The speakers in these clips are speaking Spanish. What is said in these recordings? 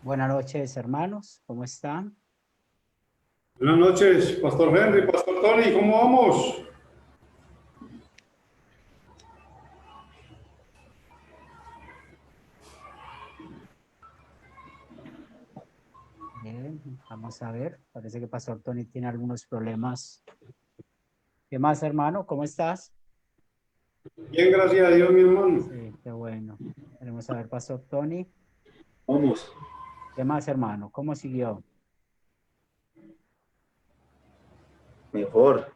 Buenas noches, hermanos. ¿Cómo están? Buenas noches, Pastor Henry, Pastor Tony, ¿cómo vamos? Bien, vamos a ver. Parece que Pastor Tony tiene algunos problemas. ¿Qué más, hermano? ¿Cómo estás? Bien, gracias a Dios, mi hermano. Sí, qué bueno. Queremos saber, Pastor Tony. Vamos. ¿Qué más, hermano? ¿Cómo siguió? Mejor.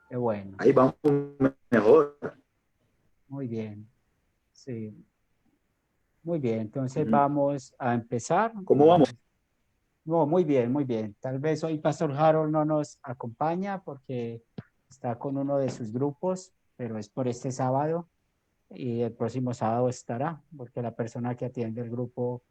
Qué bueno. Ahí vamos mejor. Muy bien. Sí. Muy bien. Entonces vamos a empezar. ¿Cómo vamos? No, muy bien, muy bien. Tal vez hoy Pastor Harold no nos acompaña porque está con uno de sus grupos, pero es por este sábado y el próximo sábado estará, porque la persona que atiende el grupo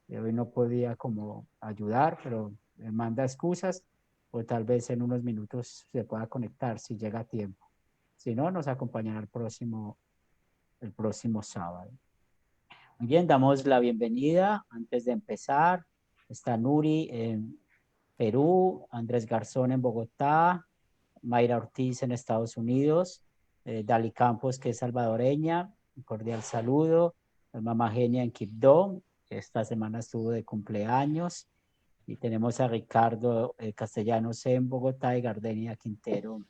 de hoy no podía como ayudar, pero me manda excusas, o tal vez en unos minutos se pueda conectar si llega a tiempo. Si no, nos acompañará el próximo sábado. Muy bien, damos la bienvenida. Antes de empezar, está Nuri en Perú, Andrés Garzón en Bogotá, Mayra Ortiz en Estados Unidos, Dali Campos, que es salvadoreña, un cordial saludo. Mamá Genia en Quibdó. Esta semana estuvo de cumpleaños. Y tenemos a Ricardo Castellanos en Bogotá y Gardenia Quintero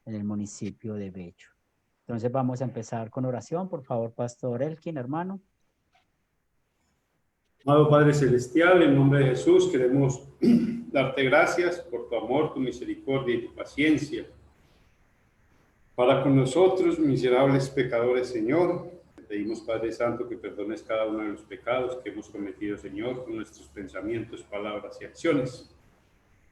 en el municipio de Bello. Entonces vamos a empezar con oración. Por favor, Pastor Elkin, hermano. Amado Padre Celestial, en nombre de Jesús queremos darte gracias por tu amor, tu misericordia y tu paciencia para con nosotros, miserables pecadores, Señor. Te pedimos, Padre Santo, que perdones cada uno de los pecados que hemos cometido, Señor, con nuestros pensamientos, palabras y acciones.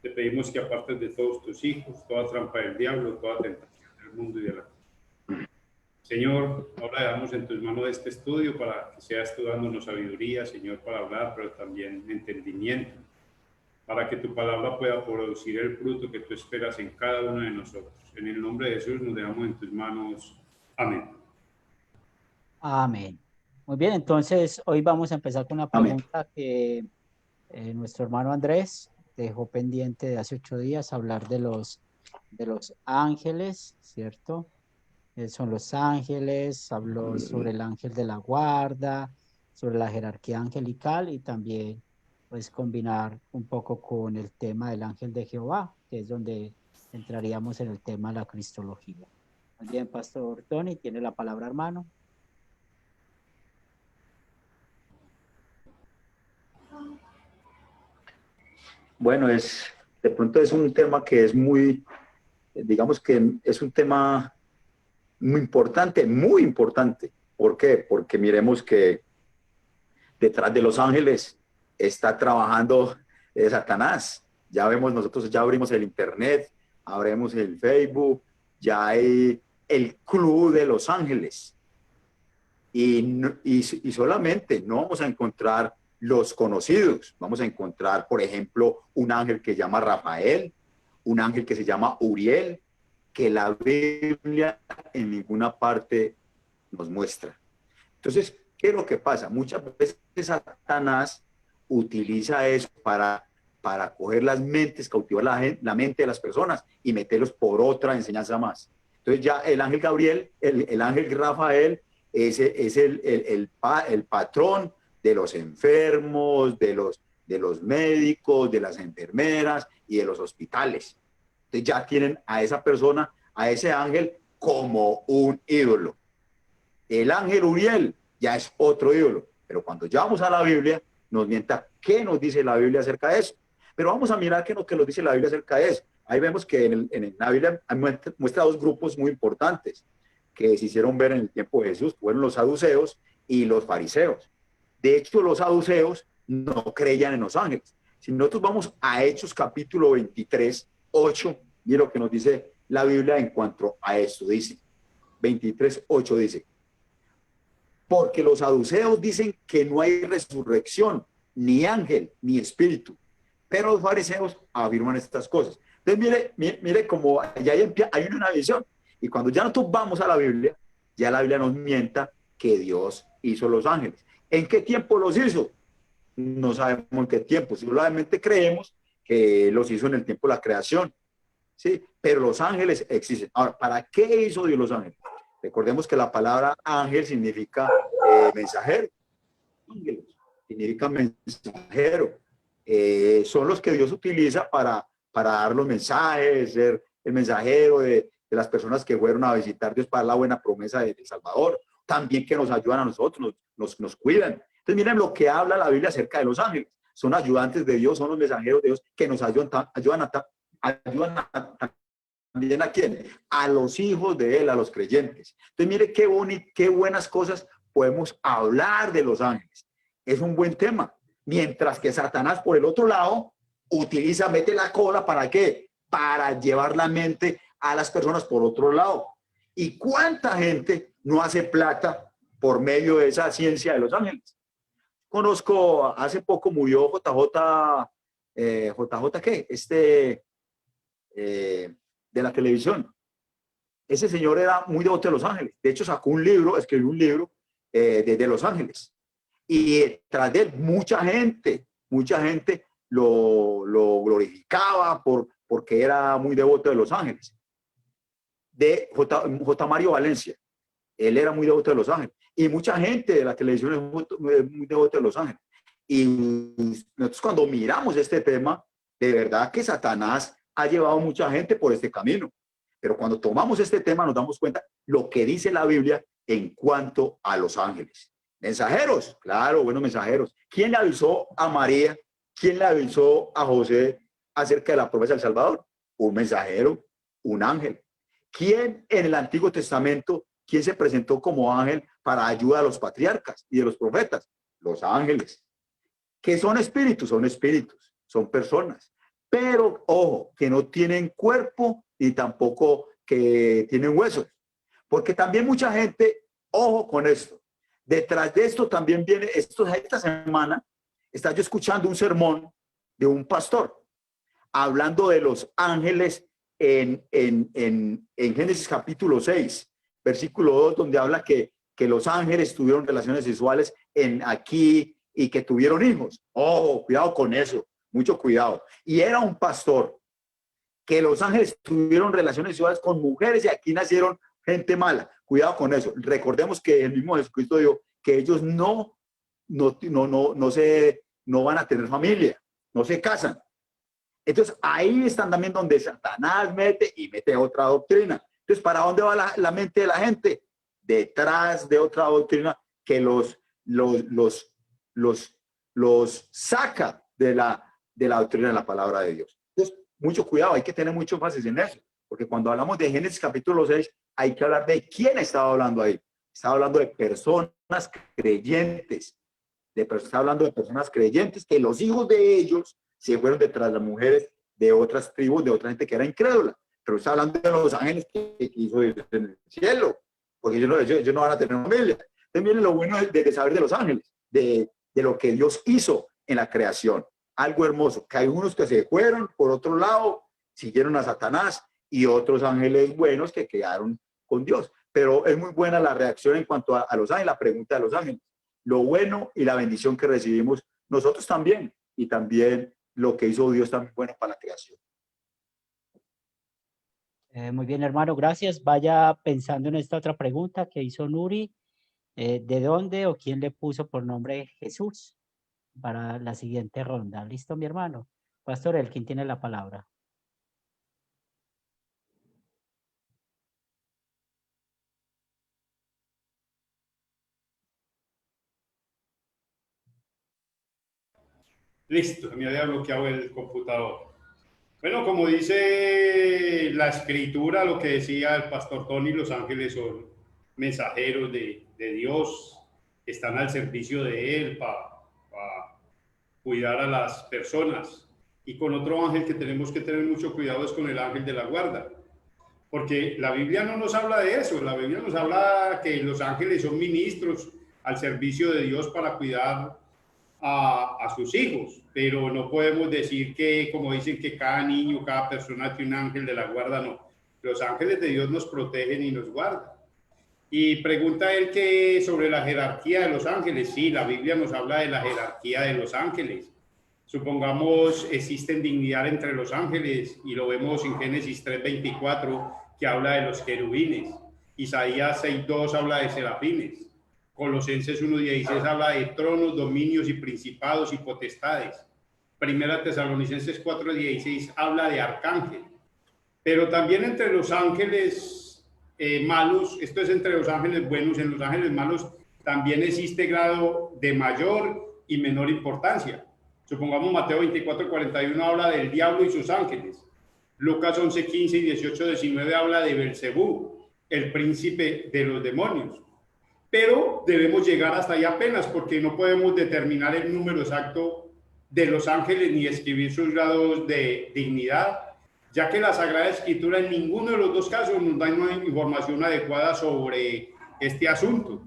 Te pedimos que apartes de todos tus hijos toda trampa del diablo, toda tentación del mundo y de la... Señor, ahora dejamos en tus manos este estudio para que seas tú dándonos sabiduría, Señor, para hablar, pero también entendimiento, para que tu palabra pueda producir el fruto que tú esperas en cada uno de nosotros. En el nombre de Jesús nos dejamos en tus manos. Amén. Amén. Muy bien, entonces hoy vamos a empezar con una Amén. pregunta que nuestro hermano Andrés dejó pendiente de hace 8 días, hablar de los ángeles, ¿cierto? Son los ángeles, habló sobre el ángel de la guarda, sobre la jerarquía angelical y también pues combinar un poco con el tema del ángel de Jehová, que es donde entraríamos en el tema de la cristología. Muy bien, Pastor Tony, tiene la palabra, hermano. Bueno, de pronto es un tema que es muy, digamos que es un tema muy importante, muy importante. ¿Por qué? Porque miremos que detrás de los ángeles está trabajando Satanás. Ya vemos, nosotros ya abrimos el internet, abrimos el Facebook, ya hay el club de los ángeles. Y solamente no vamos a encontrar los conocidos. Vamos a encontrar, por ejemplo, un ángel que se llama Rafael, un ángel que se llama Uriel, que la Biblia en ninguna parte nos muestra. Entonces, ¿qué es lo que pasa? Muchas veces Satanás utiliza eso para coger las mentes, cautivar la mente de las personas y meterlos por otra enseñanza más. Entonces ya el ángel Gabriel, el ángel Rafael, es el patrón de los enfermos, de los médicos, de las enfermeras y de los hospitales. Entonces ya tienen a esa persona, a ese ángel, como un ídolo. El ángel Uriel ya es otro ídolo, pero cuando ya vamos a la Biblia, nos mienta qué nos dice la Biblia acerca de eso. Pero vamos a mirar qué nos dice la Biblia acerca de eso. Ahí vemos que en la Biblia muestra dos grupos muy importantes que se hicieron ver en el tiempo de Jesús, fueron los saduceos y los fariseos. De hecho, los saduceos no creían en los ángeles. Si nosotros vamos a Hechos capítulo 23, 8, mira lo que nos dice la Biblia en cuanto a esto. Dice, 23, 8 dice, porque los saduceos dicen que no hay resurrección, ni ángel, ni espíritu. Pero los fariseos afirman estas cosas. Entonces, mire cómo ya hay una visión. Y cuando ya nosotros vamos a la Biblia, ya la Biblia nos mienta que Dios hizo los ángeles. ¿En qué tiempo los hizo? No sabemos en qué tiempo. Solamente creemos que los hizo en el tiempo de la creación. ¿Sí? Pero los ángeles existen. Ahora, ¿para qué hizo Dios los ángeles? Recordemos que la palabra ángel significa mensajero. Ángeles significa mensajero. Son los que Dios utiliza para dar los mensajes, ser el mensajero de las personas que fueron a visitar Dios para la buena promesa de Salvador. También que nos ayudan a nosotros, nos cuidan. Entonces miren lo que habla la Biblia acerca de los ángeles. Son ayudantes de Dios, son los mensajeros de Dios que nos ayudan también a quién, a los hijos de él, a los creyentes. Entonces mire qué buenas cosas podemos hablar de los ángeles. Es un buen tema. Mientras que Satanás por el otro lado mete la cola, ¿para qué? Para llevar la mente a las personas por otro lado. ¿Y cuánta gente no hace plata por medio de esa ciencia de los ángeles? Conozco, hace poco murió JJ, ¿qué? De la televisión. Ese señor era muy devoto de los ángeles. De hecho, escribió un libro de los ángeles. Y tras de él, mucha gente lo porque era muy devoto de los ángeles. De J. Mario Valencia, él era muy devoto de los ángeles. Y mucha gente de la televisión es muy devota de los ángeles. Y nosotros cuando miramos este tema, de verdad que Satanás ha llevado a mucha gente por este camino. Pero cuando tomamos este tema nos damos cuenta lo que dice la Biblia en cuanto a los ángeles. Mensajeros, claro, buenos mensajeros. ¿Quién le avisó a María? ¿Quién le avisó a José acerca de la promesa del Salvador? Un mensajero, un ángel. ¿Quién en el Antiguo Testamento, quién se presentó como ángel para ayuda a los patriarcas y de los profetas? Los ángeles. ¿Qué son espíritus? Son espíritus, son personas. Pero, ojo, que no tienen cuerpo y tampoco que tienen huesos. Porque también mucha gente, ojo con esto, detrás de esto también viene, esta semana, estaba yo escuchando un sermón de un pastor, hablando de los ángeles en Génesis capítulo 6, versículo 2, donde habla que los ángeles tuvieron relaciones sexuales aquí y que tuvieron hijos. Oh, cuidado con eso, mucho cuidado. Y era un pastor que los ángeles tuvieron relaciones sexuales con mujeres y aquí nacieron gente mala. Cuidado con eso. Recordemos que el mismo Jesucristo dijo que ellos no van a tener familia, no se casan. Entonces ahí están también donde Satanás mete otra doctrina. Entonces, ¿para dónde va la mente de la gente? Detrás de otra doctrina que los saca de la doctrina de la palabra de Dios. Entonces, mucho cuidado, hay que tener mucho énfasis en eso, porque cuando hablamos de Génesis capítulo 6, hay que hablar de quién estaba hablando ahí. Estaba hablando de personas creyentes, está hablando de personas creyentes que los hijos de ellos se fueron detrás de las mujeres de otras tribus, de otra gente que era incrédula. Pero está hablando de los ángeles que hizo Dios en el cielo, porque ellos no van a tener familia. Entonces viene lo bueno de saber de los ángeles, de lo que Dios hizo en la creación. Algo hermoso, que hay unos que se fueron por otro lado, siguieron a Satanás, y otros ángeles buenos que quedaron con Dios. Pero es muy buena la reacción en cuanto a los ángeles, la pregunta de los ángeles. Lo bueno y la bendición que recibimos nosotros también, y también lo que hizo Dios también bueno para la creación. Muy bien, hermano, gracias. Vaya pensando en esta otra pregunta que hizo Nuri. ¿De dónde o quién le puso por nombre Jesús? Para la siguiente ronda. ¿Listo, mi hermano? Pastor Elkin tiene la palabra. Listo, me había bloqueado el computador. Bueno, como dice la escritura, lo que decía el pastor Tony, los ángeles son mensajeros de Dios, están al servicio de Él para cuidar a las personas. Y con otro ángel que tenemos que tener mucho cuidado es con el ángel de la guarda, porque la Biblia no nos habla de eso. La Biblia nos habla que los ángeles son ministros al servicio de Dios para cuidar a sus hijos, pero no podemos decir que, como dicen, que cada niño, cada persona tiene un ángel de la guarda. No, los ángeles de Dios nos protegen y nos guardan. Y pregunta él que sobre la jerarquía de los ángeles. Sí, la Biblia nos habla de la jerarquía de los ángeles. Supongamos existen dignidad entre los ángeles, y lo vemos en Génesis 3:24, que habla de los querubines. Isaías 6:2 habla de serafines. Colosenses 1:16 habla de tronos, dominios y principados y potestades. Primera Tesalonicenses 4:16 habla de arcángel. Pero también entre los ángeles malos, esto es entre los ángeles buenos, en los ángeles malos también existe grado de mayor y menor importancia. Supongamos Mateo 24:41 habla del diablo y sus ángeles. Lucas 11:15 y 18:19 habla de Belcebú, el príncipe de los demonios. Pero debemos llegar hasta allá apenas, porque no podemos determinar el número exacto de los ángeles ni escribir sus grados de dignidad, ya que la Sagrada Escritura en ninguno de los dos casos nos da una información adecuada sobre este asunto.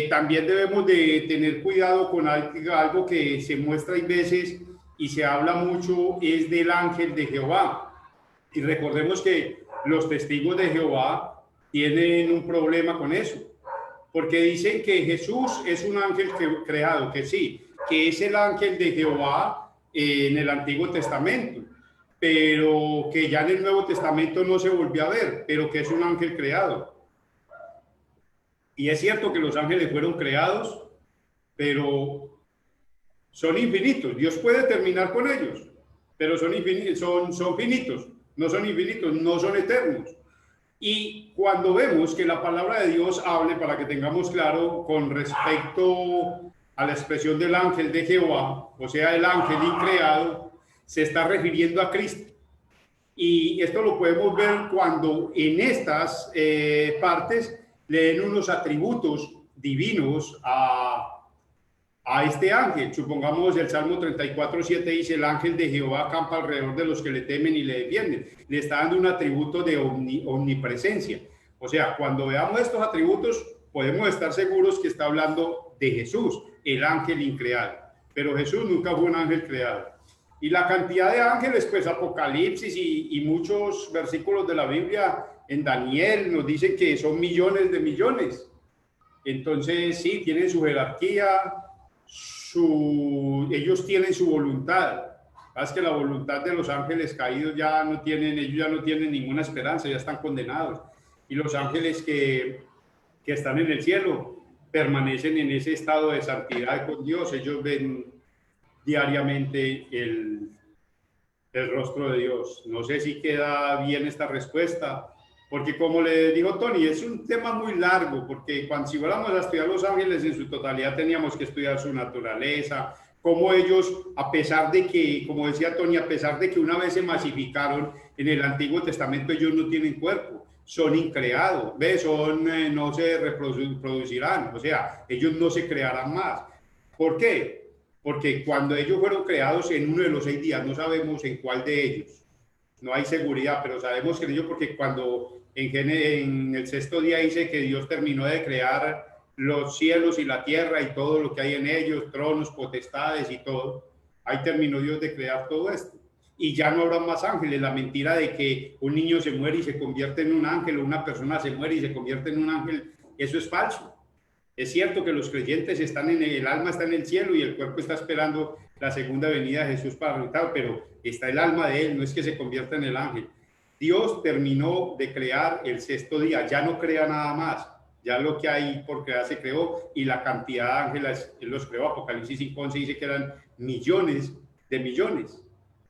También debemos de tener cuidado con algo que se muestra a veces y se habla mucho, es del ángel de Jehová. Y recordemos que los testigos de Jehová tienen un problema con eso, porque dicen que Jesús es un ángel creado, que sí, que es el ángel de Jehová en el Antiguo Testamento, pero que ya en el Nuevo Testamento no se volvió a ver, pero que es un ángel creado. Y es cierto que los ángeles fueron creados, pero son infinitos. Dios puede terminar con ellos, pero son infinitos, son finitos, no son infinitos, no son eternos. Y cuando vemos que la palabra de Dios hable, para que tengamos claro, con respecto a la expresión del ángel de Jehová, o sea, el ángel increado, se está refiriendo a Cristo. Y esto lo podemos ver cuando en estas partes le den unos atributos divinos a este ángel. Supongamos el Salmo 34:7 dice: el ángel de Jehová acampa alrededor de los que le temen y le defienden. Le está dando un atributo de omnipresencia. O sea, cuando veamos estos atributos, podemos estar seguros que está hablando de Jesús, el ángel increado. Pero Jesús nunca fue un ángel creado. Y la cantidad de ángeles, pues Apocalipsis y muchos versículos de la Biblia en Daniel nos dicen que son millones de millones. Entonces, sí, tienen su jerarquía, ellos tienen su voluntad. Es que la voluntad de los ángeles caídos ya no tienen, ellos ya no tienen ninguna esperanza, ya están condenados. Y los ángeles que están en el cielo permanecen en ese estado de santidad con Dios. Ellos ven diariamente el rostro de Dios. No sé si queda bien esta respuesta, porque como le dijo Tony, es un tema muy largo, porque si fuéramos a estudiar los ángeles en su totalidad, teníamos que estudiar su naturaleza, cómo ellos, a pesar de que, como decía Tony, a pesar de que una vez se masificaron en el Antiguo Testamento, ellos no tienen cuerpo, son increados, ¿ves? No se reproducirán, o sea, ellos no se crearán más. ¿Por qué? Porque cuando ellos fueron creados en uno de los 6 días, no sabemos en cuál de ellos, no hay seguridad, pero sabemos que ellos, porque cuando en el 6.º día dice que Dios terminó de crear los cielos y la tierra y todo lo que hay en ellos, tronos, potestades y todo, ahí terminó Dios de crear todo esto. Y ya no habrá más ángeles. La mentira de que un niño se muere y se convierte en un ángel, o una persona se muere y se convierte en un ángel, eso es falso. Es cierto que los creyentes están el alma está en el cielo y el cuerpo está esperando la segunda venida de Jesús para resucitar, pero está el alma de él, no es que se convierta en el ángel. Dios terminó de crear el 6.º día, ya no crea nada más, ya lo que hay por crear se creó, y la cantidad de ángeles él los creó. Apocalipsis 5:11 dice que eran millones de millones.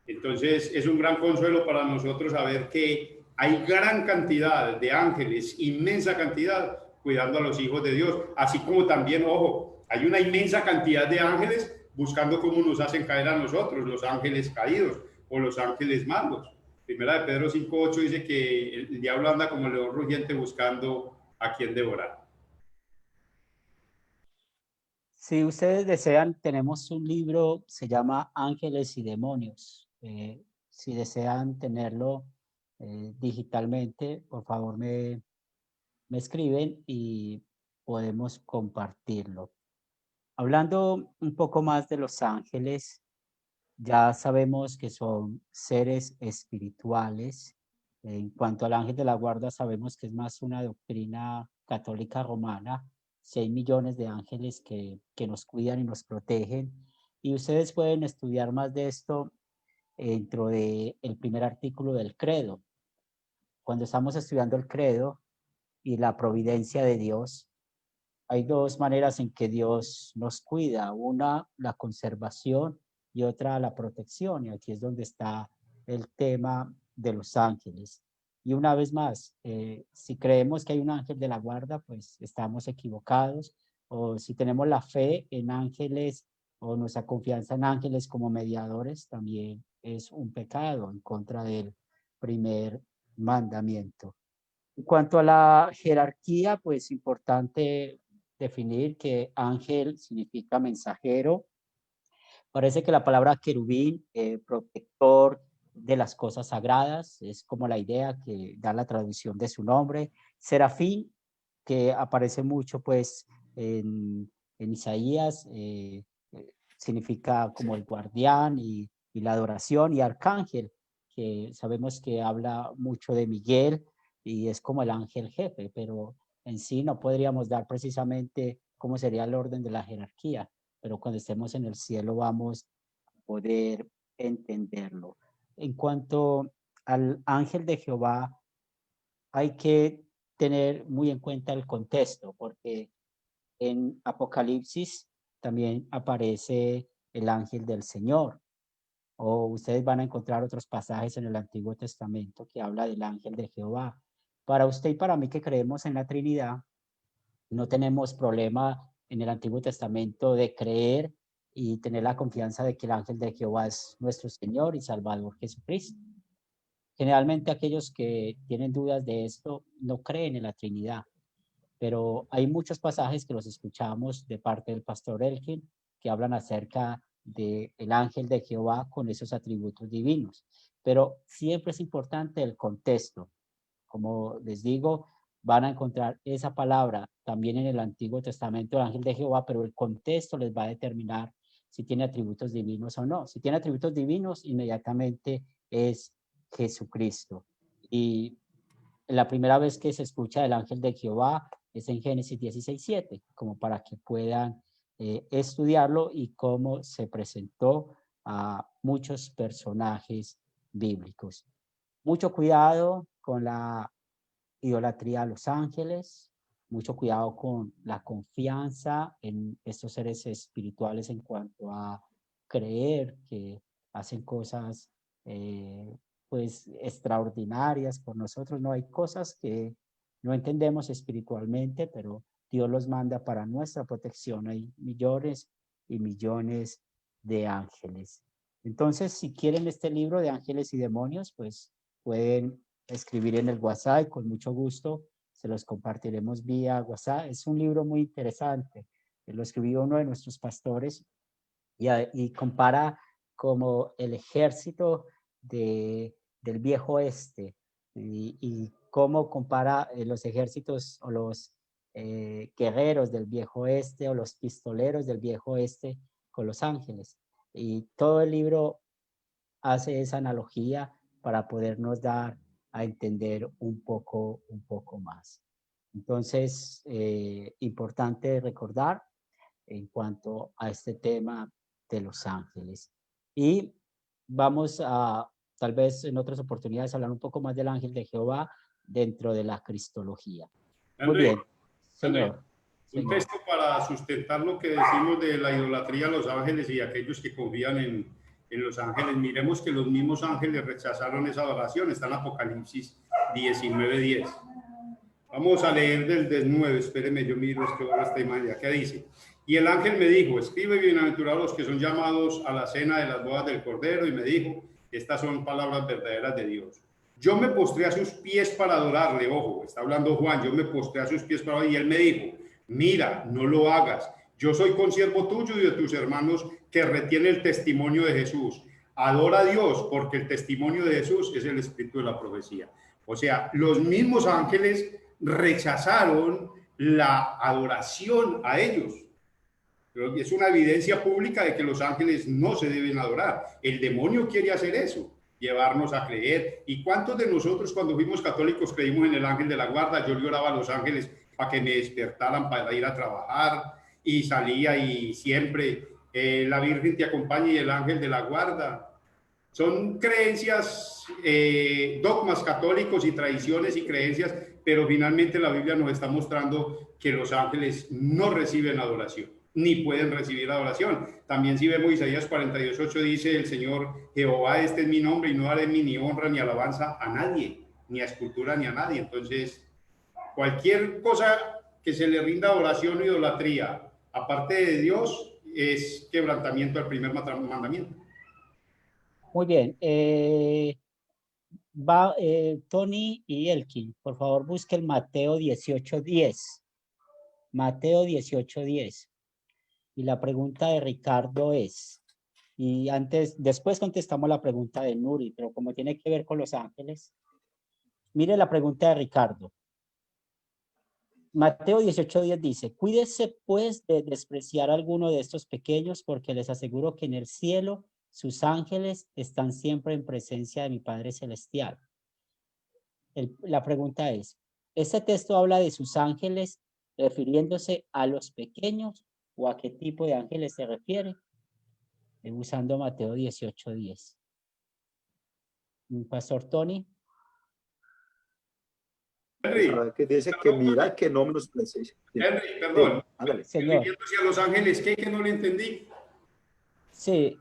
Entonces es un gran consuelo para nosotros saber que hay gran cantidad de ángeles, inmensa cantidad, cuidando a los hijos de Dios, así como también, ojo, hay una inmensa cantidad de ángeles buscando cómo nos hacen caer a nosotros, los ángeles caídos o los ángeles malos. Primera de Pedro 5:8 dice que el diablo anda como león rugiente buscando a quien devorar. Si ustedes desean, tenemos un libro, se llama Ángeles y Demonios. Si desean tenerlo digitalmente, por favor me escriben y podemos compartirlo. Hablando un poco más de los ángeles, ya sabemos que son seres espirituales. En cuanto al ángel de la guarda, sabemos que es más una doctrina católica romana. 6 millones de ángeles que nos cuidan y nos protegen. Y ustedes pueden estudiar más de esto dentro del primer artículo del credo. Cuando estamos estudiando el credo y la providencia de Dios, hay 2 maneras en que Dios nos cuida. Una, la conservación, y otra, la protección. Y aquí es donde está el tema de los ángeles. Y una vez más, si creemos que hay un ángel de la guarda, pues estamos equivocados. O si tenemos la fe en ángeles o nuestra confianza en ángeles como mediadores, también es un pecado en contra del primer mandamiento. En cuanto a la jerarquía, pues importante definir que ángel significa mensajero. Parece que la palabra querubín, protector de las cosas sagradas, es como la idea que da la traducción de su nombre. Serafín, que aparece mucho pues en Isaías, significa como el guardián y la adoración. Y arcángel, que sabemos que habla mucho de Miguel y es como el ángel jefe, pero en sí no podríamos dar precisamente cómo sería el orden de la jerarquía, pero cuando estemos en el cielo vamos a poder entenderlo. En cuanto al ángel de Jehová, hay que tener muy en cuenta el contexto, porque en Apocalipsis también aparece el ángel del Señor, o ustedes van a encontrar otros pasajes en el Antiguo Testamento que habla del ángel de Jehová. Para usted y para mí que creemos en la Trinidad, no tenemos problema en el Antiguo Testamento de creer y tener la confianza de que el ángel de Jehová es nuestro Señor y Salvador Jesucristo. Generalmente aquellos que tienen dudas de esto no creen en la Trinidad, pero hay muchos pasajes que los escuchamos de parte del pastor Elkin que hablan acerca del ángel de Jehová con esos atributos divinos. Pero siempre es importante el contexto. Como les digo, van a encontrar esa palabra también en el Antiguo Testamento, el ángel de Jehová, pero el contexto les va a determinar si tiene atributos divinos o no. Si tiene atributos divinos, inmediatamente es Jesucristo. Y la primera vez que se escucha el ángel de Jehová es en Génesis 16:7, como para que puedan estudiarlo y cómo se presentó a muchos personajes bíblicos. Mucho cuidado con la idolatría a los ángeles, mucho cuidado con la confianza en estos seres espirituales en cuanto a creer que hacen cosas pues extraordinarias por nosotros. No hay cosas que no entendemos espiritualmente, pero Dios los manda para nuestra protección. Hay millones y millones de ángeles. Entonces, si quieren este libro de ángeles y demonios, pues pueden escribir en el WhatsApp, con mucho gusto se los compartiremos vía WhatsApp. Es un libro muy interesante, lo escribió uno de nuestros pastores y compara como el ejército del viejo oeste y cómo compara los ejércitos o los guerreros del viejo oeste o los pistoleros del viejo oeste con los ángeles. Y todo el libro hace esa analogía para podernos dar a entender un poco más. Entonces, importante recordar en cuanto a este tema de los ángeles. Y vamos a, tal vez en otras oportunidades, hablar un poco más del ángel de Jehová dentro de la cristología. Muy Henry, bien, señor. Un texto para sustentar lo que decimos de la idolatría a los ángeles y aquellos que confían en los ángeles. Miremos que los mismos ángeles rechazaron esa adoración. Está en Apocalipsis 19:10. Vamos a leer del 9. Espéreme, yo miro esta imagen. ¿Qué dice? Y el ángel me dijo, escribe bienaventurados los que son llamados a la cena de las bodas del Cordero. Y me dijo, estas son palabras verdaderas de Dios. Yo me postré a sus pies para adorarle. Ojo, está hablando Juan. Yo me postré a sus pies para adorarle. Y él me dijo, mira, no lo hagas. Yo soy consiervo tuyo y de tus hermanos que retiene el testimonio de Jesús. Adora a Dios porque el testimonio de Jesús es el espíritu de la profecía. O sea, los mismos ángeles rechazaron la adoración a ellos. Pero es una evidencia pública de que los ángeles no se deben adorar. El demonio quiere hacer eso, llevarnos a creer. ¿Y cuántos de nosotros cuando fuimos católicos creímos en el ángel de la guarda? Yo le oraba a los ángeles para que me despertaran para ir a trabajar y salía y siempre la Virgen te acompaña y el ángel de la guarda. Son creencias, dogmas católicos y tradiciones y creencias, pero finalmente la Biblia nos está mostrando que los ángeles no reciben adoración, ni pueden recibir adoración. También si vemos Isaías 42:8 dice el Señor, Jehová, este es mi nombre y no haré ni honra ni alabanza a nadie, ni a escultura ni a nadie. Entonces, cualquier cosa que se le rinda adoración o idolatría, aparte de Dios, es quebrantamiento al primer mandamiento. Muy bien. Tony y Elkin, por favor busquen Mateo 18:10. Mateo 18:10. Y la pregunta de Ricardo es, y después contestamos la pregunta de Nuri, pero como tiene que ver con los ángeles, mire la pregunta de Ricardo. Mateo 18:10 dice, cuídese pues de despreciar a alguno de estos pequeños, porque les aseguro que en el cielo sus ángeles están siempre en presencia de mi Padre Celestial. La pregunta es, ¿este texto habla de sus ángeles refiriéndose a los pequeños o a qué tipo de ángeles se refiere? Usando Mateo 18:10. Pastor Tony. Henry, Que dice que mira que no menosprecies. Henry, perdón. Ándale. Señor. Refiriéndose a los ángeles, ¿qué? Que no le entendí. Sí,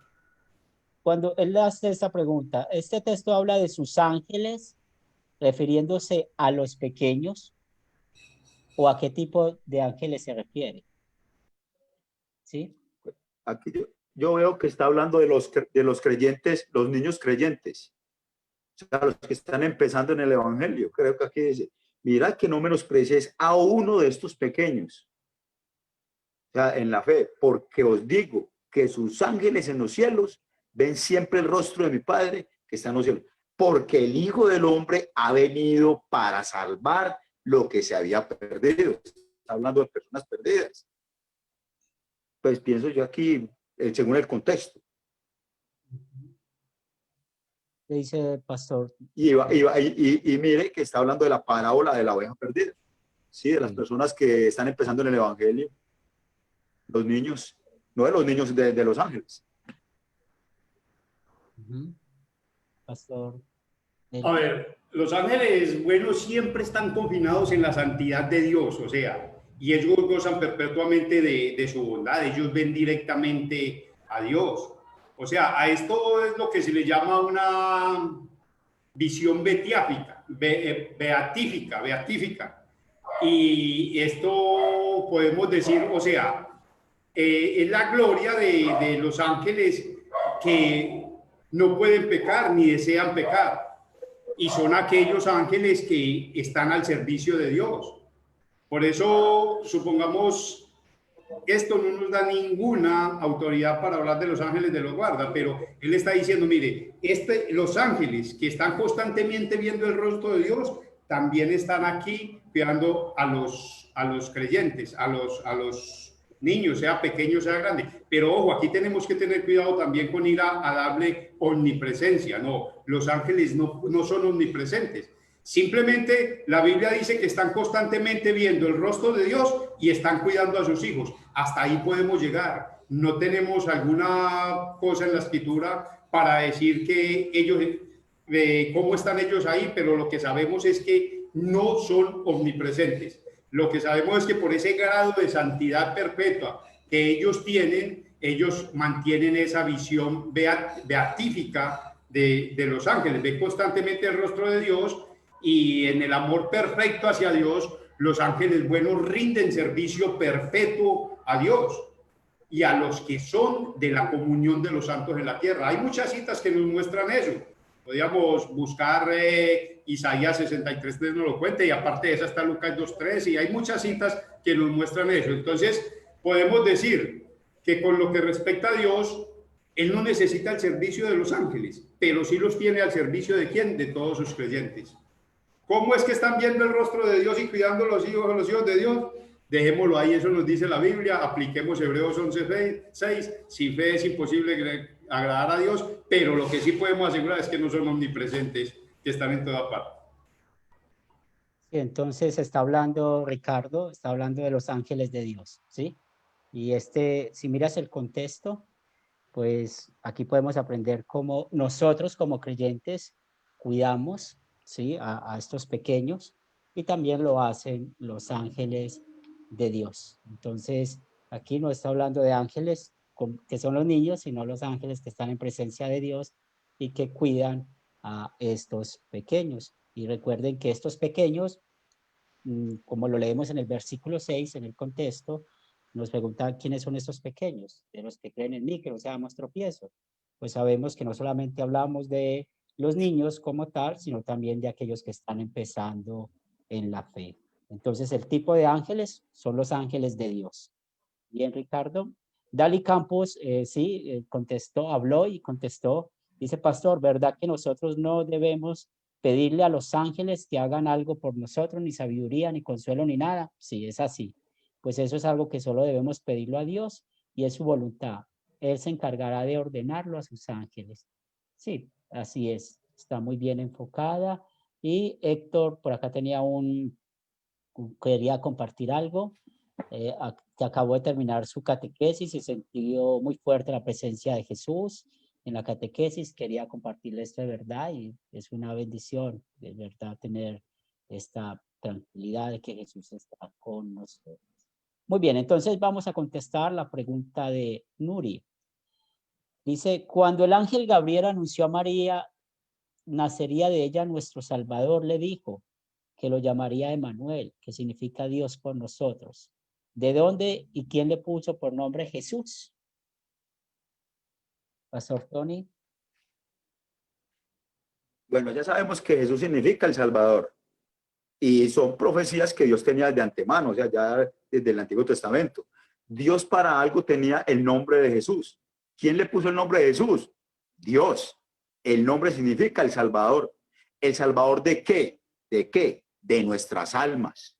cuando él hace esta pregunta, este texto habla de sus ángeles refiriéndose a los pequeños o a qué tipo de ángeles se refiere. ¿Sí? Aquí yo veo que está hablando de los creyentes, los niños creyentes, o sea, los que están empezando en el evangelio. Creo que aquí dice, mira que no menosprecies a uno de estos pequeños, o sea, en la fe, porque os digo que sus ángeles en los cielos ven siempre el rostro de mi Padre que está en los cielos, porque el Hijo del Hombre ha venido para salvar lo que se había perdido. Está hablando de personas perdidas. Pues pienso yo aquí, según el contexto. Le dice el pastor. Y mire que está hablando de la parábola de la oveja perdida, ¿sí? De las personas que están empezando en el evangelio, los niños, no de los niños de los ángeles. Pastor. A ver, los ángeles buenos siempre están confinados en la santidad de Dios, o sea, y ellos gozan perpetuamente de su bondad, ellos ven directamente a Dios. O sea, a esto es lo que se le llama una visión beatífica. Y esto podemos decir, o sea, es la gloria de los ángeles que no pueden pecar ni desean pecar. Y son aquellos ángeles que están al servicio de Dios. Por eso, supongamos, esto no nos da ninguna autoridad para hablar de los ángeles de los guardas, pero él está diciendo, mire, los ángeles que están constantemente viendo el rostro de Dios, también están aquí cuidando a los creyentes, a los niños, sea pequeño, sea grande. Pero ojo, aquí tenemos que tener cuidado también con ir a darle omnipresencia. No, los ángeles no son omnipresentes. Simplemente la Biblia dice que están constantemente viendo el rostro de Dios y están cuidando a sus hijos. Hasta ahí podemos llegar. No tenemos alguna cosa en la escritura para decir que ellos, cómo están ellos ahí, pero lo que sabemos es que no son omnipresentes. Lo que sabemos es que por ese grado de santidad perpetua que ellos tienen, ellos mantienen esa visión beatífica de los ángeles. Ven constantemente el rostro de Dios y en el amor perfecto hacia Dios, los ángeles buenos rinden servicio perpetuo a Dios y a los que son de la comunión de los santos en la tierra. Hay muchas citas que nos muestran eso. Podríamos buscar Isaías 63.3 nos lo cuenta, y aparte de esa está Lucas 2.3, y hay muchas citas que nos muestran eso. Entonces, podemos decir que con lo que respecta a Dios, Él no necesita el servicio de los ángeles, pero sí los tiene al servicio de ¿quién? De todos sus creyentes. ¿Cómo es que están viendo el rostro de Dios y cuidando los hijos de Dios? Dejémoslo ahí, eso nos dice la Biblia. Apliquemos Hebreos 11:6. Sin fe es imposible agradar a Dios, pero lo que sí podemos asegurar es que no son omnipresentes, que están en toda parte. Sí, entonces está hablando Ricardo, está hablando de los ángeles de Dios, ¿sí? Y si miras el contexto, pues aquí podemos aprender cómo nosotros como creyentes cuidamos, ¿sí? a estos pequeños, y también lo hacen los ángeles de Dios. Entonces, aquí no está hablando de ángeles que son los niños, sino los ángeles que están en presencia de Dios y que cuidan a estos pequeños. Y recuerden que estos pequeños, como lo leemos en el versículo 6, en el contexto, nos preguntan quiénes son estos pequeños, de los que creen en mí, que no seamos tropiezos. Pues sabemos que no solamente hablamos de los niños como tal, sino también de aquellos que están empezando en la fe. Entonces, el tipo de ángeles son los ángeles de Dios. Bien, Ricardo. Dali Campos, sí, contestó, habló y contestó. Dice, pastor, ¿verdad que nosotros no debemos pedirle a los ángeles que hagan algo por nosotros, ni sabiduría, ni consuelo, ni nada? Sí, es así. Pues eso es algo que solo debemos pedirlo a Dios y es su voluntad. Él se encargará de ordenarlo a sus ángeles. Sí, así es. Está muy bien enfocada. Y Héctor, por acá tenía quería compartir algo. Que acabó de terminar su catequesis y sintió muy fuerte la presencia de Jesús en la catequesis. Quería compartirle esto de verdad y es una bendición de verdad tener esta tranquilidad de que Jesús está con nosotros. Muy bien, entonces vamos a contestar la pregunta de Nuri. Dice, cuando el ángel Gabriel anunció a María, nacería de ella nuestro Salvador, le dijo que lo llamaría Emmanuel, que significa Dios con nosotros. ¿De dónde y quién le puso por nombre Jesús? Pastor Tony. Bueno, ya sabemos que Jesús significa el Salvador. Y son profecías que Dios tenía de antemano, o sea, ya desde el Antiguo Testamento. Dios para algo tenía el nombre de Jesús. ¿Quién le puso el nombre de Jesús? Dios. El nombre significa el Salvador. ¿El Salvador de qué? ¿De qué? De nuestras almas.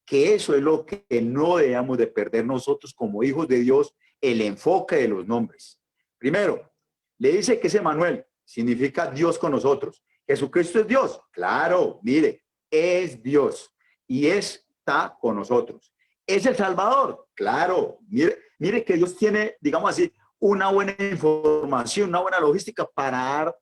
Que eso es lo que no debemos de perder nosotros como hijos de Dios, el enfoque de los nombres. Primero, le dice que es Emmanuel, significa Dios con nosotros. ¿Jesucristo es Dios? Claro, mire, es Dios y está con nosotros. ¿Es el Salvador? Claro, mire que Dios tiene, digamos así, una buena información, una buena logística para dar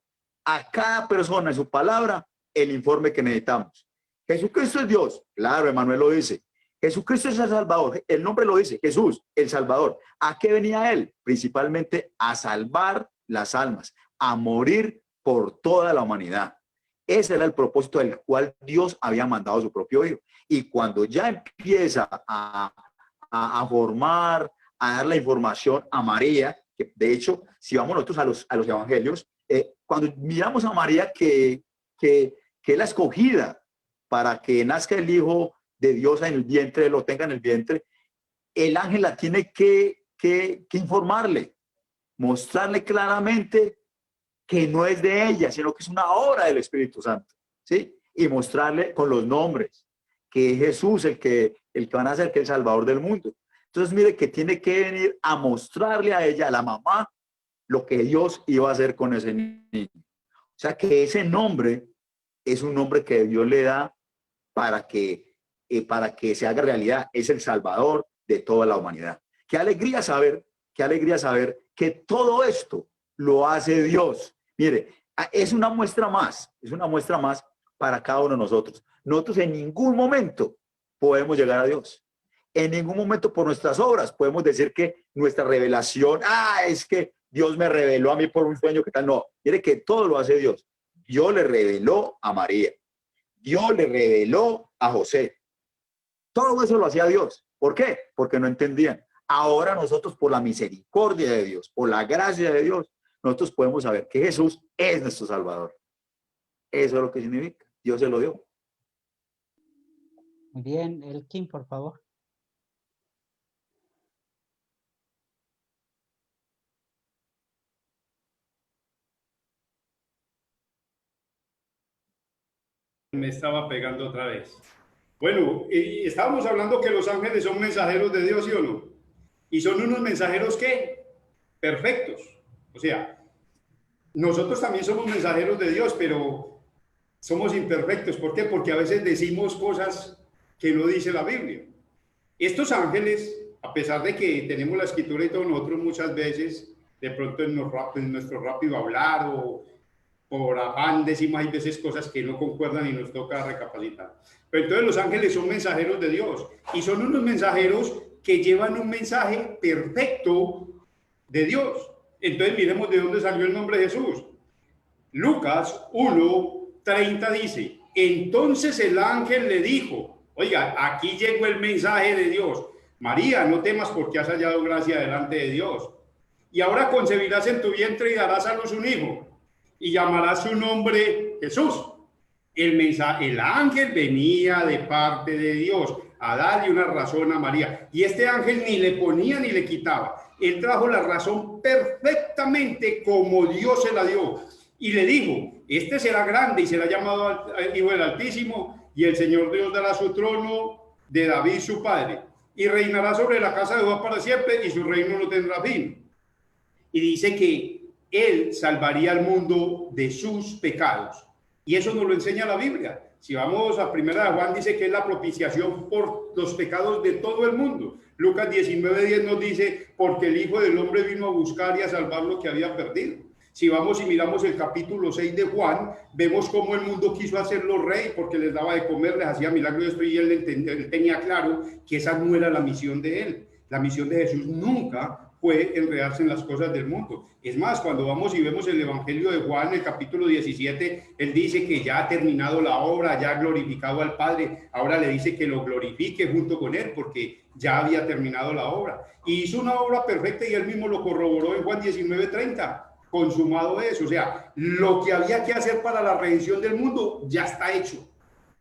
a cada persona en su palabra el informe que necesitamos. ¿Jesucristo es Dios? Claro, Emmanuel lo dice. Jesucristo es el Salvador, el nombre lo dice, Jesús, el Salvador. ¿A qué venía Él? Principalmente a salvar las almas, a morir por toda la humanidad. Ese era el propósito del cual Dios había mandado a su propio Hijo. Y cuando ya empieza a formar, a dar la información a María, que de hecho, si vamos nosotros a los evangelios, cuando miramos a María que es la escogida para que nazca el Hijo de Dios en el vientre, lo tenga en el vientre, el ángel la tiene que informarle, mostrarle claramente que no es de ella, sino que es una obra del Espíritu Santo, ¿sí? Y mostrarle con los nombres que es Jesús el que van a ser que el Salvador del mundo. Entonces, mire que tiene que venir a mostrarle a ella, a la mamá, lo que Dios iba a hacer con ese niño. O sea, que ese nombre es un nombre que Dios le da para que se haga realidad. Es el Salvador de toda la humanidad. Qué alegría saber que todo esto lo hace Dios. Mire, es una muestra más para cada uno de nosotros. Nosotros en ningún momento podemos llegar a Dios. En ningún momento por nuestras obras podemos decir que nuestra revelación, es que Dios me reveló a mí por un sueño, ¿qué tal? No, mire que todo lo hace Dios. Dios le reveló a María. Dios le reveló a José. Todo eso lo hacía Dios. ¿Por qué? Porque no entendían. Ahora nosotros, por la misericordia de Dios, por la gracia de Dios, nosotros podemos saber que Jesús es nuestro Salvador. Eso es lo que significa. Dios se lo dio. Muy bien, Elkin, por favor. Me estaba pegando otra vez. Bueno, estábamos hablando que los ángeles son mensajeros de Dios, ¿sí o no? Y son unos mensajeros ¿qué? Perfectos. O sea, nosotros también somos mensajeros de Dios, pero somos imperfectos. ¿Por qué? Porque a veces decimos cosas que no dice la Biblia. Estos ángeles, a pesar de que tenemos la escritura y todos nosotros muchas veces, de pronto en nuestro rápido hablar o por afán decimos hay veces cosas que no concuerdan y nos toca recapacitar. Pero entonces los ángeles son mensajeros de Dios y son unos mensajeros que llevan un mensaje perfecto de Dios. Entonces miremos de dónde salió el nombre de Jesús. Lucas 1:30 dice, entonces el ángel le dijo, oiga, aquí llegó el mensaje de Dios. María, no temas porque has hallado gracia delante de Dios. Y ahora concebirás en tu vientre y darás a luz un hijo. Y llamarás su nombre Jesús. El ángel venía de parte de Dios a darle una razón a María. Y este ángel ni le ponía ni le quitaba. Él trajo la razón perfectamente como Dios se la dio. Y le dijo, este será grande y será llamado Hijo del Altísimo, y el Señor Dios dará su trono de David su padre. Y reinará sobre la casa de Dios para siempre, y su reino no tendrá fin. Y dice que Él salvaría al mundo de sus pecados. Y eso nos lo enseña la Biblia. Si vamos a 1 Juan, dice que es la propiciación por los pecados de todo el mundo. Lucas 19:10 nos dice, porque el Hijo del Hombre vino a buscar y a salvar lo que había perdido. Si vamos y miramos el capítulo 6 de Juan, vemos cómo el mundo quiso hacerlo rey porque les daba de comer, les hacía milagros y esto, y él tenía claro que esa no era la misión de él. La misión de Jesús nunca fue enredarse en las cosas del mundo. Es más, cuando vamos y vemos el Evangelio de Juan, el capítulo 17, él dice que ya ha terminado la obra, ya ha glorificado al Padre, ahora le dice que lo glorifique junto con él, porque ya había terminado la obra. Y hizo una obra perfecta y él mismo lo corroboró en Juan 19:30. Consumado es, o sea, lo que había que hacer para la redención del mundo ya está hecho,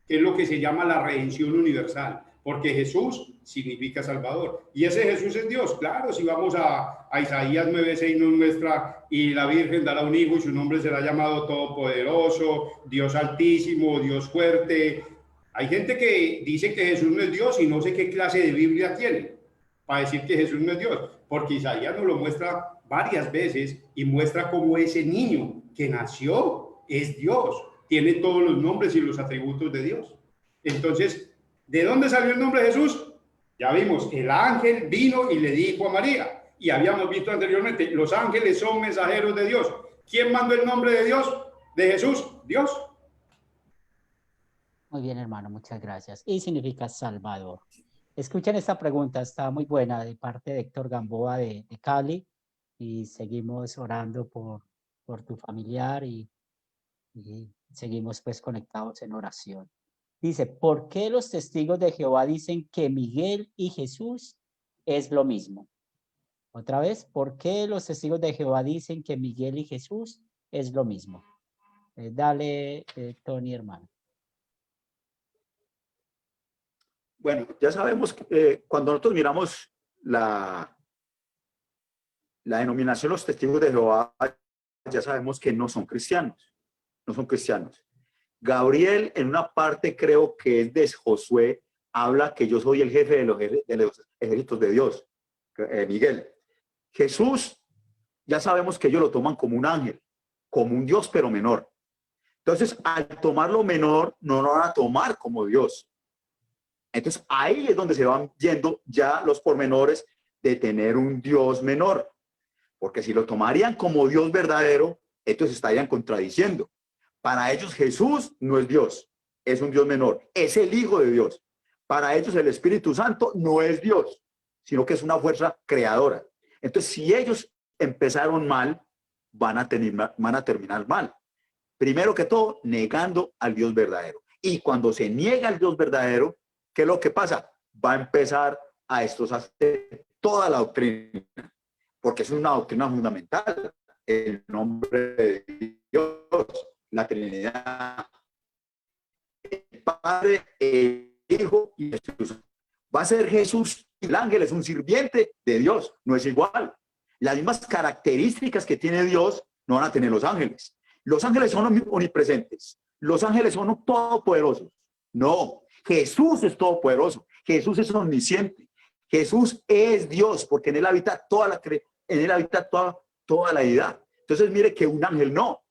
que es lo que se llama la redención universal, porque Jesús significa Salvador, y ese Jesús es Dios. Claro, si vamos a Isaías 9:6 nos muestra, y la Virgen dará un hijo y su nombre será llamado Todopoderoso, Dios Altísimo, Dios Fuerte. Hay gente que dice que Jesús no es Dios y no sé qué clase de Biblia tiene para decir que Jesús no es Dios, porque Isaías nos lo muestra varias veces y muestra cómo ese niño que nació es Dios, tiene todos los nombres y los atributos de Dios. Entonces, ¿de dónde salió el nombre de Jesús? Ya vimos, el ángel vino y le dijo a María, y habíamos visto anteriormente, los ángeles son mensajeros de Dios. ¿Quién mandó el nombre de Dios? ¿De Jesús? Dios. Muy bien, hermano, muchas gracias. Y significa Salvador. Escuchen esta pregunta, está muy buena, de parte de Héctor Gamboa de Cali, y seguimos orando por tu familiar y seguimos pues conectados en oración. Dice, ¿por qué los testigos de Jehová dicen que Miguel y Jesús es lo mismo? Otra vez, ¿por qué los testigos de Jehová dicen que Miguel y Jesús es lo mismo? Dale, Tony, hermano. Bueno, ya sabemos que cuando nosotros miramos la denominación los testigos de Jehová, ya sabemos que no son cristianos, no son cristianos. Gabriel, en una parte creo que es de Josué, habla que yo soy el jefe de los ejércitos de Dios, Miguel. Jesús, ya sabemos que ellos lo toman como un ángel, como un Dios, pero menor. Entonces, al tomarlo menor, no lo van a tomar como Dios. Entonces, ahí es donde se van yendo ya los pormenores de tener un Dios menor. Porque si lo tomarían como Dios verdadero, entonces estarían contradiciendo. Para ellos Jesús no es Dios, es un Dios menor, es el Hijo de Dios. Para ellos el Espíritu Santo no es Dios, sino que es una fuerza creadora. Entonces, si ellos empezaron mal, van a terminar mal. Primero que todo, negando al Dios verdadero. Y cuando se niega al Dios verdadero, ¿qué es lo que pasa? Va a empezar a hacer toda la doctrina, porque es una doctrina fundamental. El nombre de Dios, la Trinidad, el Padre, el Hijo y el Espíritu Santo. Va a ser Jesús, el ángel es un sirviente de Dios, no es igual. Las mismas características que tiene Dios no van a tener los ángeles. Los ángeles son omnipresentes, los ángeles son todopoderosos. No, Jesús es todopoderoso, Jesús es omnisciente, Jesús es Dios, porque en él habita toda la deidad. Entonces, mire que un ángel no.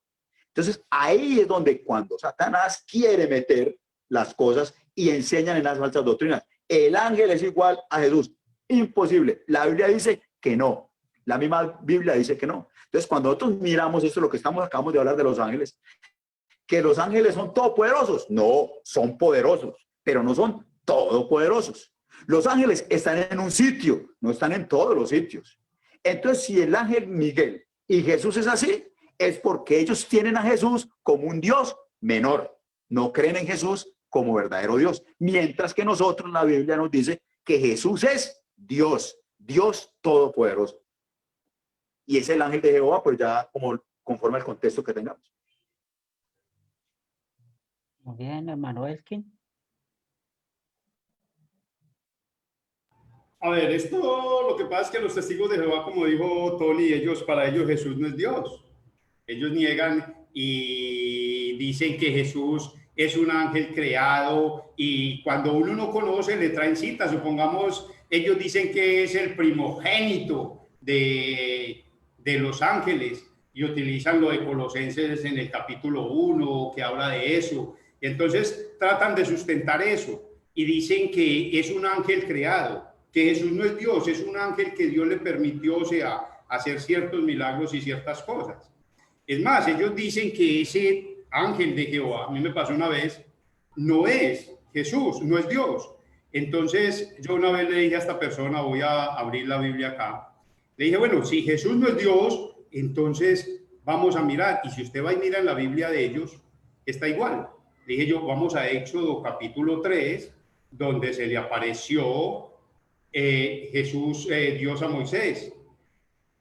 Entonces, ahí es donde cuando Satanás quiere meter las cosas y enseñan en las falsas doctrinas, el ángel es igual a Jesús. Imposible. La Biblia dice que no. La misma Biblia dice que no. Entonces, cuando nosotros miramos esto, lo que acabamos de hablar de los ángeles, que los ángeles son todopoderosos. No, son poderosos, pero no son todopoderosos. Los ángeles están en un sitio, no están en todos los sitios. Entonces, si el ángel Miguel y Jesús es así, es porque ellos tienen a Jesús como un Dios menor. No creen en Jesús como verdadero Dios. Mientras que nosotros, la Biblia nos dice que Jesús es Dios, Dios todopoderoso. Y es el ángel de Jehová, pues ya como conforme al contexto que tengamos. Muy bien, hermano Elkin. A ver, esto lo que pasa es que los testigos de Jehová, como dijo Tony, para ellos Jesús no es Dios. Ellos niegan y dicen que Jesús es un ángel creado, y cuando uno no conoce le traen citas. Supongamos, ellos dicen que es el primogénito de los ángeles y utilizan lo de Colosenses en el capítulo 1 que habla de eso. Entonces tratan de sustentar eso y dicen que es un ángel creado, que Jesús no es Dios, es un ángel que Dios le permitió, o sea, hacer ciertos milagros y ciertas cosas. Es más, ellos dicen que ese ángel de Jehová, a mí me pasó una vez, no es Jesús, no es Dios. Entonces yo una vez le dije a esta persona, voy a abrir la Biblia acá, le dije, bueno, si Jesús no es Dios, entonces vamos a mirar, y si usted va y mira en la Biblia de ellos, está igual. Le dije yo, vamos a Éxodo capítulo 3, donde se le apareció Jesús, Dios a Moisés.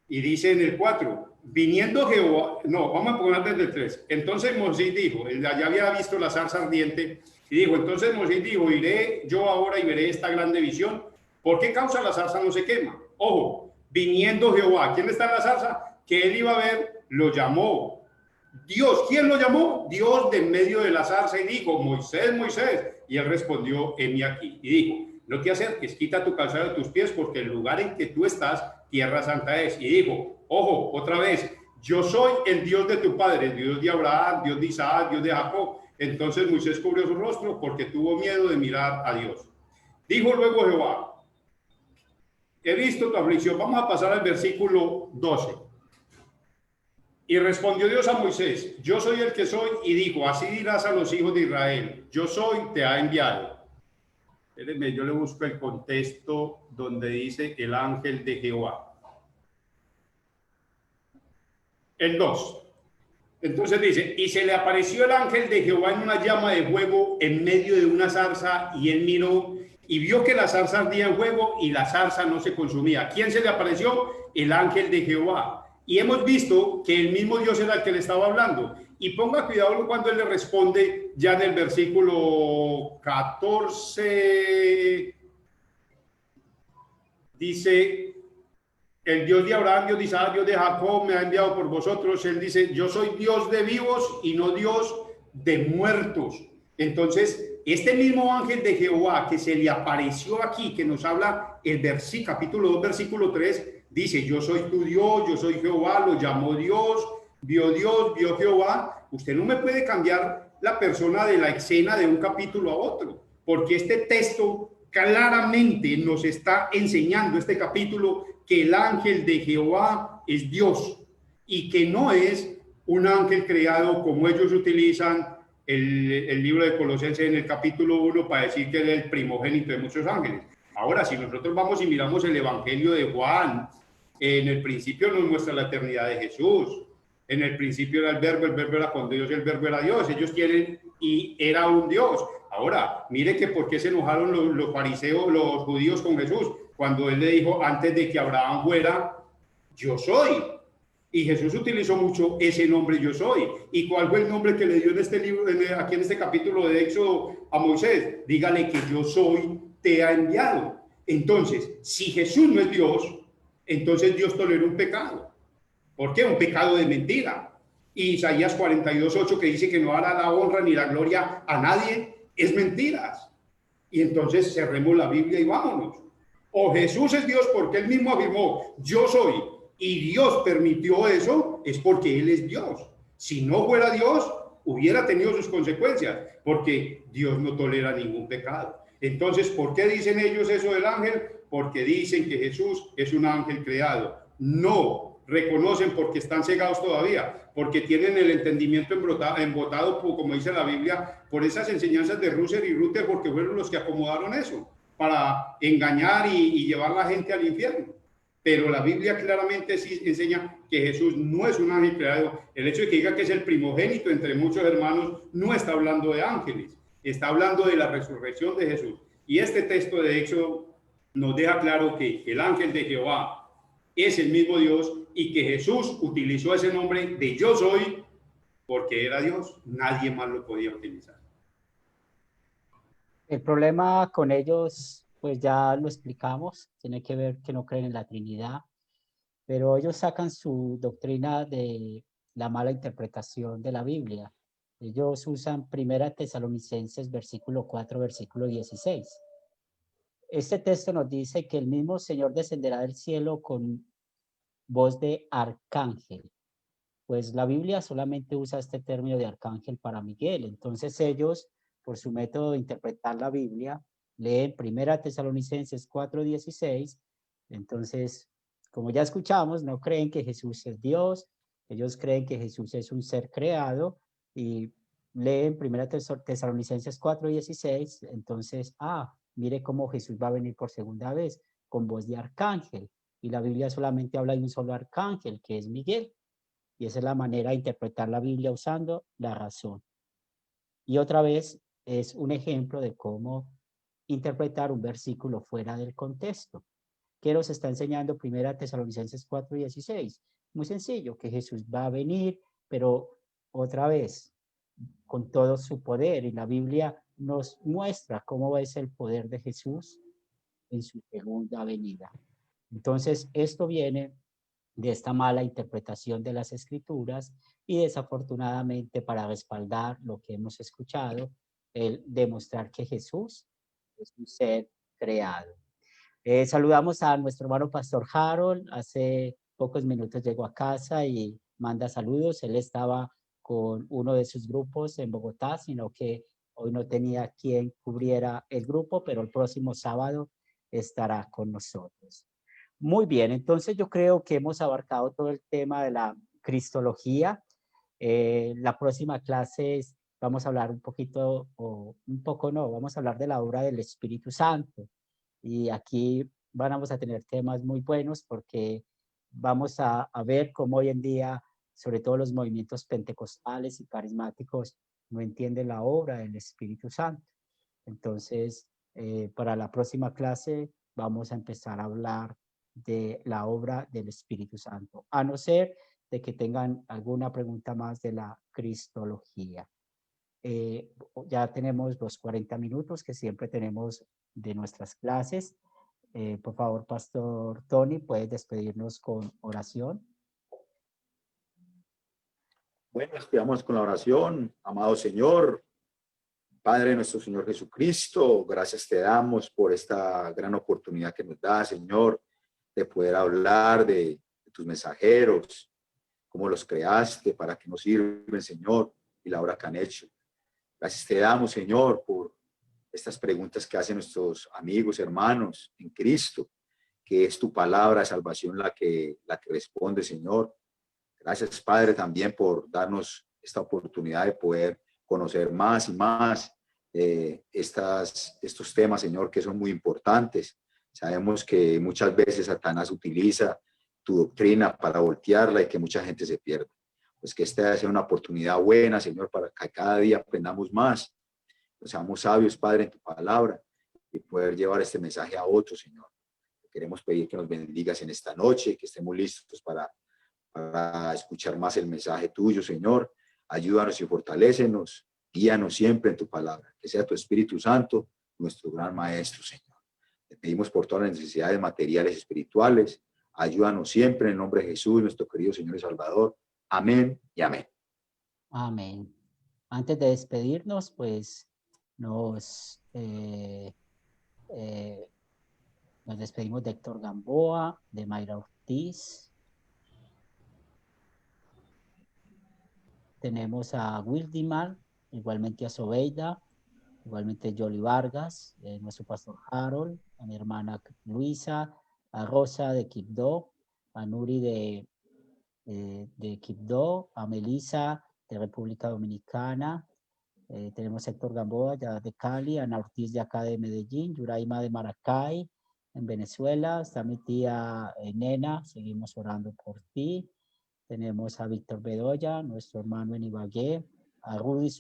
Y dice en el 4, viniendo Jehová, no, vamos a poner desde el 3. Entonces Moisés dijo, ya había visto la zarza ardiente, y dijo, entonces Moisés dijo, iré yo ahora y veré esta grande visión. ¿Por qué causa la zarza no se quema? Ojo, viniendo Jehová, ¿quién está en la zarza? Que él iba a ver, lo llamó. Dios, ¿quién lo llamó? Dios de en medio de la zarza y dijo, Moisés, Moisés. Y él respondió, heme aquí. Y dijo, no te acerques, quita tu calzado de tus pies, porque el lugar en que tú estás, tierra santa es. Y dijo, ojo, otra vez, yo soy el Dios de tu padre, el Dios de Abraham, Dios de Isaac, Dios de Jacob. Entonces Moisés cubrió su rostro porque tuvo miedo de mirar a Dios. Dijo luego Jehová, he visto tu aflicción. Vamos a pasar al versículo 12. Y respondió Dios a Moisés, yo soy el que soy, y dijo, así dirás a los hijos de Israel, yo soy, te ha enviado. Espérenme, yo le busco el contexto donde dice el ángel de Jehová. El 2. Entonces dice, y se le apareció el ángel de Jehová en una llama de fuego en medio de una zarza, y él miró y vio que la zarza ardía en fuego y la zarza no se consumía. ¿Quién se le apareció? El ángel de Jehová. Y hemos visto que el mismo Dios era el que le estaba hablando. Y ponga cuidado cuando él le responde ya en el versículo 14, dice, el Dios de Abraham, Dios de Isaac, Dios de Jacob me ha enviado por vosotros. Él dice, yo soy Dios de vivos y no Dios de muertos. Entonces, este mismo ángel de Jehová que se le apareció aquí, que nos habla el capítulo 2, versículo 3, dice, yo soy tu Dios, yo soy Jehová, lo llamó Dios, vio Jehová. Usted no me puede cambiar la persona de la escena de un capítulo a otro, porque este texto claramente nos está enseñando, este capítulo, que el ángel de Jehová es Dios y que no es un ángel creado como ellos utilizan el libro de Colosenses en el capítulo 1 para decir que es el primogénito de muchos ángeles. Ahora, si nosotros vamos y miramos el Evangelio de Juan, en el principio nos muestra la eternidad de Jesús. En el principio era el verbo era con Dios, el verbo era Dios. Ellos quieren, y era un Dios. Ahora, mire que por qué se enojaron los fariseos, los judíos con Jesús, cuando él le dijo, antes de que Abraham fuera, yo soy. Y Jesús utilizó mucho ese nombre, yo soy. ¿Y cuál fue el nombre que le dio en este libro, aquí en este capítulo de Éxodo a Moisés? Dígale que yo soy, te ha enviado. Entonces, si Jesús no es Dios, entonces Dios toleró un pecado. ¿Por qué? Un pecado de mentira. Y Isaías 42:8, que dice que no hará la honra ni la gloria a nadie, es mentiras. Y entonces cerremos la Biblia y vámonos. O Jesús es Dios porque él mismo afirmó, yo soy, y Dios permitió eso, es porque él es Dios. Si no fuera Dios, hubiera tenido sus consecuencias, porque Dios no tolera ningún pecado. Entonces, ¿por qué dicen ellos eso del ángel? Porque dicen que Jesús es un ángel creado. No reconocen, porque están cegados todavía, porque tienen el entendimiento embotado, como dice la Biblia, por esas enseñanzas de Russell y Ruther, porque fueron los que acomodaron eso para engañar y llevar a la gente al infierno. Pero la Biblia claramente sí enseña que Jesús no es un ángel creado. El hecho de que diga que es el primogénito entre muchos hermanos no está hablando de ángeles, está hablando de la resurrección de Jesús. Y este texto de Éxodo nos deja claro que el ángel de Jehová es el mismo Dios y que Jesús utilizó ese nombre de yo soy porque era Dios, nadie más lo podía utilizar. El problema con ellos, pues ya lo explicamos, tiene que ver que no creen en la Trinidad, pero ellos sacan su doctrina de la mala interpretación de la Biblia. Ellos usan 1 Tesalonicenses, versículo 4, versículo 16. Este texto nos dice que el mismo Señor descenderá del cielo con voz de arcángel. Pues la Biblia solamente usa este término de arcángel para Miguel. Entonces ellos, por su método de interpretar la Biblia, leen 1 Tesalonicenses 4:16. Entonces, como ya escuchamos, no creen que Jesús es Dios, Ellos creen que Jesús es un ser creado y leen 1 Tesalonicenses 4:16, entonces, mire cómo Jesús va a venir por segunda vez con voz de arcángel. Y la Biblia solamente habla de un solo arcángel, que es Miguel. Y esa es la manera de interpretar la Biblia usando la razón. Y otra vez es un ejemplo de cómo interpretar un versículo fuera del contexto. ¿Qué nos está enseñando 1 Tesalonicenses 4:16? Muy sencillo, que Jesús va a venir, pero otra vez, con todo su poder. Y la Biblia nos muestra cómo es el poder de Jesús en su segunda venida. Entonces, esto viene de esta mala interpretación de las escrituras y desafortunadamente para respaldar lo que hemos escuchado, el demostrar que Jesús es un ser creado. Saludamos a nuestro hermano Pastor Harold. Hace pocos minutos llegó a casa y manda saludos. Él estaba con uno de sus grupos en Bogotá, sino que hoy no tenía quien cubriera el grupo, pero el próximo sábado estará con nosotros. Muy bien, entonces yo creo que hemos abarcado todo el tema de la cristología. La próxima clase vamos a hablar un poquito, o un poco no, vamos a hablar de la obra del Espíritu Santo. Y aquí vamos a tener temas muy buenos porque vamos a ver cómo hoy en día, sobre todo los movimientos pentecostales y carismáticos, no entienden la obra del Espíritu Santo. Entonces, para la próxima clase vamos a empezar a hablar de la obra del Espíritu Santo, a no ser de que tengan alguna pregunta más de la cristología. Ya tenemos los 40 minutos que siempre tenemos de nuestras clases. Por favor, Pastor Tony, ¿puedes despedirnos con oración? Bueno, estudiamos con la oración. Amado Señor, Padre nuestro Señor Jesucristo, gracias te damos por esta gran oportunidad que nos da, Señor, de poder hablar de tus mensajeros, cómo los creaste, para que nos sirven, Señor, y la obra que han hecho. Gracias te damos, Señor, por estas preguntas que hacen nuestros amigos, hermanos en Cristo, que es tu palabra de salvación la que responde, Señor. Gracias, Padre, también por darnos esta oportunidad de poder conocer más y más estos temas, Señor, que son muy importantes. Sabemos que muchas veces Satanás utiliza tu doctrina para voltearla y que mucha gente se pierde. Pues que esta sea una oportunidad buena, Señor, para que cada día aprendamos más, seamos sabios, Padre, en tu palabra y poder llevar este mensaje a otros, Señor. Queremos pedir que nos bendigas en esta noche, que estemos listos para escuchar más el mensaje tuyo, Señor. Ayúdanos y fortalécenos, guíanos siempre en tu palabra, que sea tu Espíritu Santo, nuestro gran Maestro, Señor. Te pedimos por todas las necesidades materiales y espirituales. Ayúdanos siempre en el nombre de Jesús, nuestro querido Señor y Salvador. Amén y amén. Amén. Antes de despedirnos, pues nos despedimos de Héctor Gamboa, de Mayra Ortiz. Tenemos a Wildimar, igualmente a Sobeida, igualmente Jolly Vargas, nuestro pastor Harold, a mi hermana Luisa, a Rosa de Quibdó, a Nuri de Quibdó, a Melissa de República Dominicana. Tenemos a Héctor Gamboa ya de Cali, Ana Ortiz de acá de Medellín, Yuraima de Maracay, en Venezuela. Está mi tía Nena, seguimos orando por ti. Tenemos a Víctor Bedoya, nuestro hermano en Ibagué, a Rudy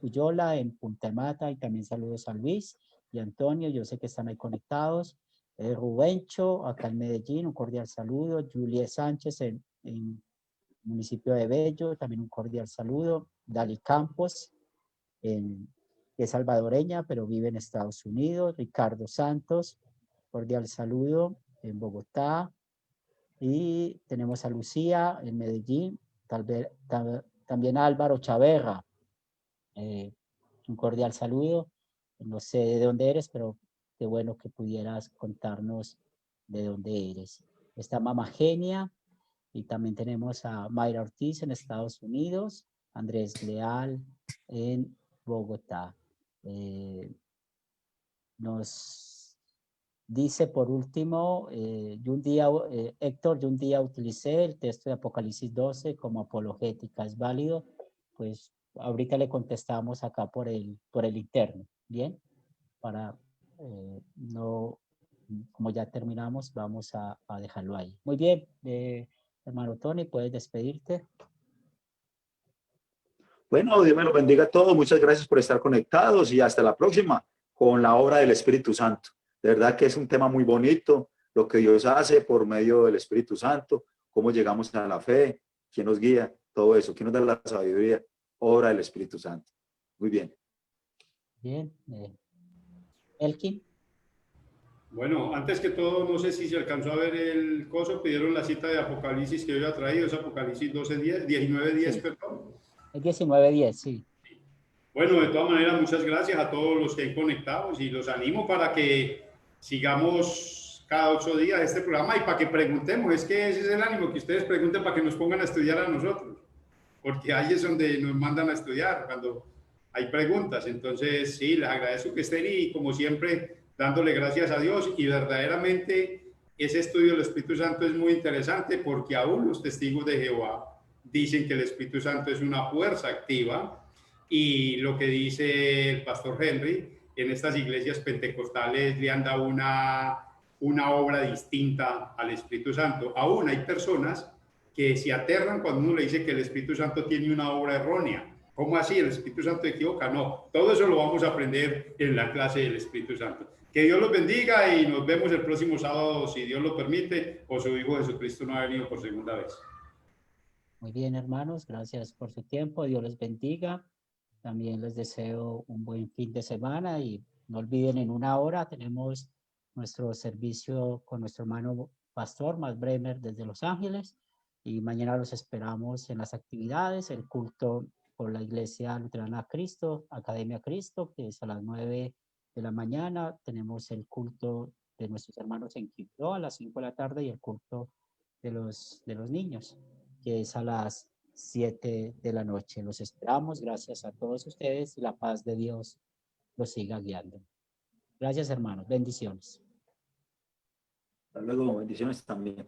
Uyola en Punta Mata, y también saludos a Luis y Antonio, yo sé que están ahí conectados. Rubencho, acá en Medellín, un cordial saludo. Julie Sánchez en municipio de Bello, también un cordial saludo. Dali Campos, que es salvadoreña, pero vive en Estados Unidos. Ricardo Santos, cordial saludo en Bogotá. Y tenemos a Lucía en Medellín, también a Álvaro Chaverra. Un cordial saludo. No sé de dónde eres, pero qué bueno que pudieras contarnos de dónde eres. Está Mama Genia, y también tenemos a Mayra Ortiz en Estados Unidos, Andrés Leal en Bogotá. Nos Dice por último, Héctor, yo un día utilicé el texto de Apocalipsis 12 como apologética, ¿es válido? Pues ahorita le contestamos acá por el interno, ¿bien? Para no, como ya terminamos, vamos a dejarlo ahí. Muy bien, hermano Tony, puedes despedirte. Bueno, Dios me los bendiga a todos. Muchas gracias por estar conectados y hasta la próxima con la obra del Espíritu Santo. De verdad que es un tema muy bonito, lo que Dios hace por medio del Espíritu Santo, cómo llegamos a la fe, quién nos guía, todo eso, quién nos da la sabiduría, obra del Espíritu Santo. Muy bien. Bien, Elkin. Bueno, antes que todo, no sé si se alcanzó a ver el coso, pidieron la cita de Apocalipsis que yo había traído, es Apocalipsis 12:10, 19:10, Sí. perdón. Es 19:10, sí. Bueno, de todas maneras, muchas gracias a todos los que han conectado y los animo para que sigamos cada 8 días este programa y para que preguntemos. Es que ese es el ánimo, que ustedes pregunten para que nos pongan a estudiar a nosotros, porque ahí es donde nos mandan a estudiar, cuando hay preguntas. Entonces, sí, les agradezco que estén y como siempre, dándole gracias a Dios y verdaderamente ese estudio del Espíritu Santo es muy interesante porque aún los testigos de Jehová dicen que el Espíritu Santo es una fuerza activa y lo que dice el pastor Henry, en estas iglesias pentecostales le han dado una obra distinta al Espíritu Santo. Aún hay personas que se aterran cuando uno le dice que el Espíritu Santo tiene una obra errónea. ¿Cómo así? ¿El Espíritu Santo equivoca? No, todo eso lo vamos a aprender en la clase del Espíritu Santo. Que Dios los bendiga y nos vemos el próximo sábado, si Dios lo permite, o su Hijo Jesucristo no ha venido por segunda vez. Muy bien, hermanos, gracias por su tiempo. Dios les bendiga. También les deseo un buen fin de semana y no olviden, en 1 hora tenemos nuestro servicio con nuestro hermano pastor Matt Bremer desde Los Ángeles y mañana los esperamos en las actividades, el culto por la Iglesia Luterana Cristo, Academia Cristo, que es a las 9 de la mañana. Tenemos el culto de nuestros hermanos en Quibdó a las 5 de la tarde y el culto de los niños, que es a las 7 de la noche. Los esperamos. Gracias a todos ustedes y la paz de Dios los siga guiando. Gracias, hermanos. Bendiciones. Hasta luego, bendiciones también.